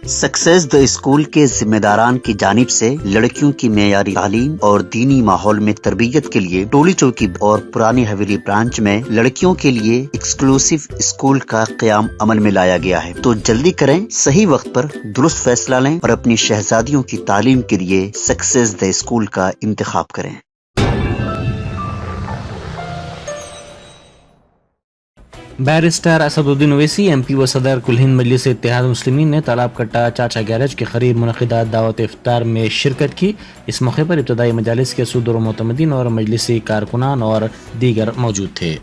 Success the school کے ذمہ داران کی جانب سے لڑکیوں کی معیاری تعلیم اور دینی ماحول میں تربیت کے لیے ٹولی چوکی اور پرانی حویلی برانچ میں لڑکیوں کے لیے ایکسکلوسیو اسکول کا قیام عمل میں لایا گیا ہے۔ تو جلدی کریں، صحیح وقت پر درست فیصلہ لیں اور اپنی شہزادیوں کی تعلیم کے لیے سکسیس دا اسکول کا انتخاب کریں۔ بیرسٹر اسد الدین اویسی ایم پی و صدر کل ہند مجلس اتحاد المسلمین نے تالاب کٹا چاچا گیرج کے قریب منعقدہ دعوت افطار میں شرکت کی۔ اس موقع پر ابتدائی مجالس کے صدور و معتمدین اور مجلسی کارکنان اور دیگر موجود تھے۔